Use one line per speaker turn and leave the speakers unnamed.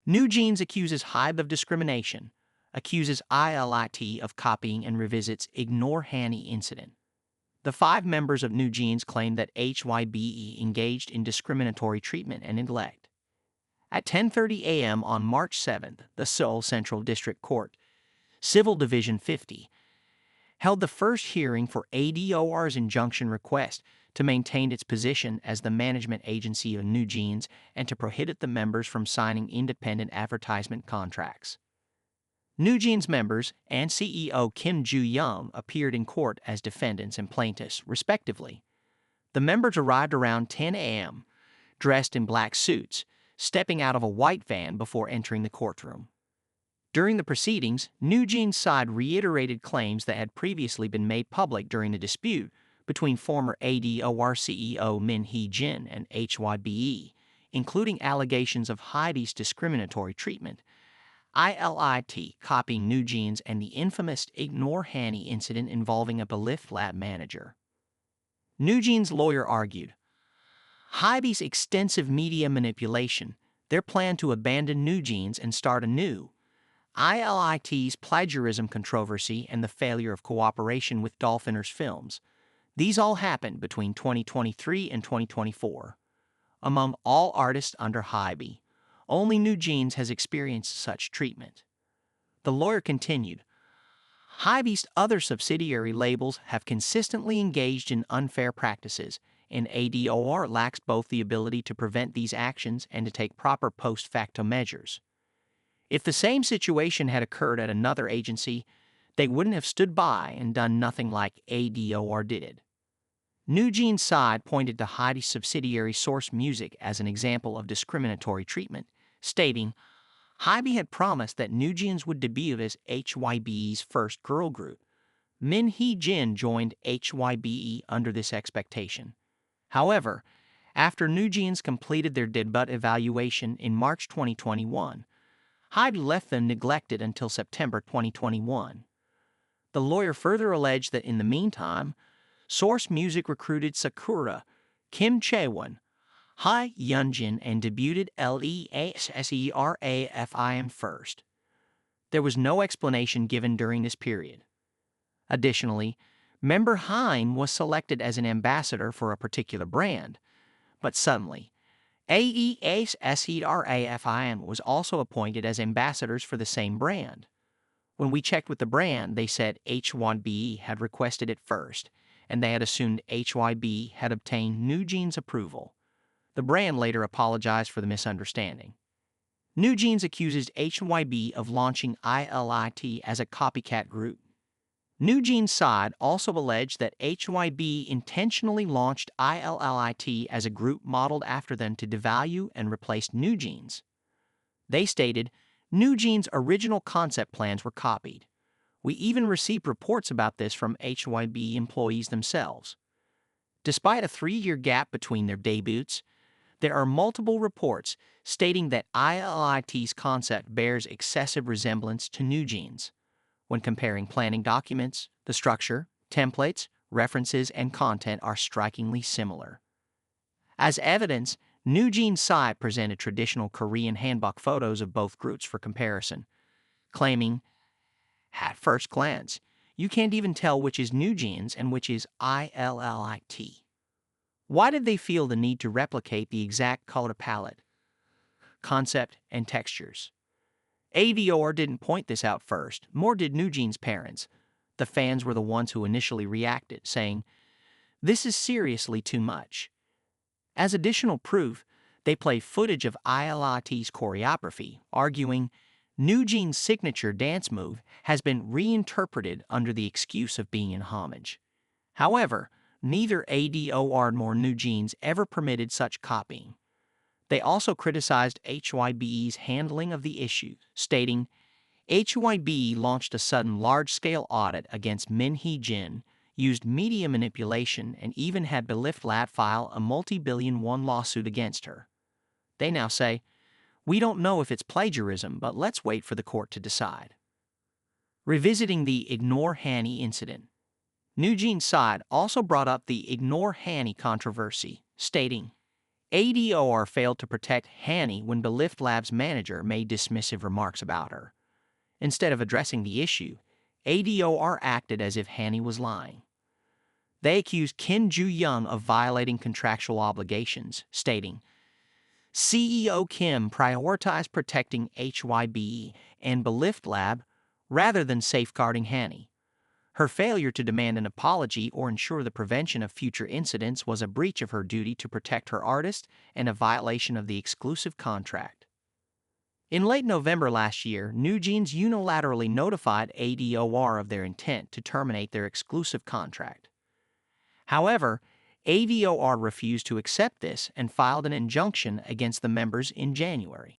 NewJeans accuses Hybe of discrimination, accuses ILIT of copying and revisits Ignore Hanni incident. The 5 members of NewJeans claim that Hybe engaged in discriminatory treatment and neglect. At 10:30 a.m. on March 7th, the Seoul Central District Court, Civil Division 50, held the first hearing for ADOR's injunction request to maintain its position as the management agency of NewJeans and to prohibit the members from signing independent advertisement contracts. NewJeans members and CEO Kim Joo-young appeared in court as defendants and plaintiffs, respectively. The members arrived around 10 a.m., dressed in black suits, stepping out of a white van before entering the courtroom. During the proceedings, NewJeans' side reiterated claims that had previously been made public during the dispute between former ADOR CEO Min Hee-jin and Hybe, including allegations of Hybe's discriminatory treatment, ILIT copying NewJeans, and the infamous Ignore Hanni incident involving a Belift lab manager. NewJeans' lawyer argued, Hybe's extensive media manipulation, their plan to abandon NewJeans and start anew, ILIT's plagiarism controversy, and the failure of cooperation with Dolphiners Films. These all happened between 2023 and 2024. Among all artists under Hybe, only NewJeans has experienced such treatment. The lawyer continued, Hybe's other subsidiary labels have consistently engaged in unfair practices, and ADOR lacks both the ability to prevent these actions and to take proper post facto measures. If the same situation had occurred at another agency, they wouldn't have stood by and done nothing like ADOR did. NewJeans' side pointed to Hybe's subsidiary Source Music as an example of discriminatory treatment, stating, Hybe had promised that NewJeans would debut as Hybe's first girl group. Min Hee-jin joined Hybe under this expectation. However, after NewJeans completed their debut evaluation in March 2021, Hybe left them neglected until September 2021. The lawyer further alleged that in the meantime, Source Music recruited Sakura, Kim Chae-won, Ha Yeonjin, and debuted LEASERAFIM first. There was no explanation given during this period. Additionally, member Hanni was selected as an ambassador for a particular brand, but suddenly, AESERAFIM was also appointed as ambassadors for the same brand. When we checked with the brand, they said Hybe had requested it first, and they had assumed Hybe had obtained NewJeans' approval. The brand later apologized for the misunderstanding. NewJeans accuses Hybe of launching ILIT as a copycat group. NewJeans' side also alleged that Hybe intentionally launched ILIT as a group modeled after them to devalue and replace NewJeans. They stated, NewJeans' original concept plans were copied. We even received reports about this from Hybe employees themselves. Despite a 3-year gap between their debuts, there are multiple reports stating that ILIT's concept bears excessive resemblance to NewJeans. When comparing planning documents, the structure, templates, references, and content are strikingly similar. As evidence, NewJeans' side presented traditional Korean hanbok photos of both groups for comparison, claiming, at first glance, you can't even tell which is NewJeans and which is ILIT. Why did they feel the need to replicate the exact color palette, concept, and textures? ADOR didn't point this out first, nor did NewJeans' parents. The fans were the ones who initially reacted, saying, this is seriously too much. As additional proof, they play footage of ILIT's choreography, arguing NewJeans' signature dance move has been reinterpreted under the excuse of being in homage. However, neither ADOR nor NewJeans ever permitted such copying. They also criticized Hybe's handling of the issue, stating, Hybe launched a sudden large-scale audit against Min Hee-jin, used media manipulation, and even had Belift Lab file a multi-billion won lawsuit against her. They now say, we don't know if it's plagiarism, but let's wait for the court to decide. Revisiting the Ignore Hanni incident, NewJeans' side also brought up the Ignore Hanni controversy, stating, ADOR failed to protect Hanni when Belift Labs manager made dismissive remarks about her. Instead of addressing the issue, ADOR acted as if Hanni was lying. They accused Kim Joo-young of violating contractual obligations, stating, CEO Kim prioritized protecting Hybe and Belift Lab rather than safeguarding Hanni. Her failure to demand an apology or ensure the prevention of future incidents was a breach of her duty to protect her artist and a violation of the exclusive contract. In late November last year, NewJeans unilaterally notified ADOR of their intent to terminate their exclusive contract. However, ADOR refused to accept this and filed an injunction against the members in January.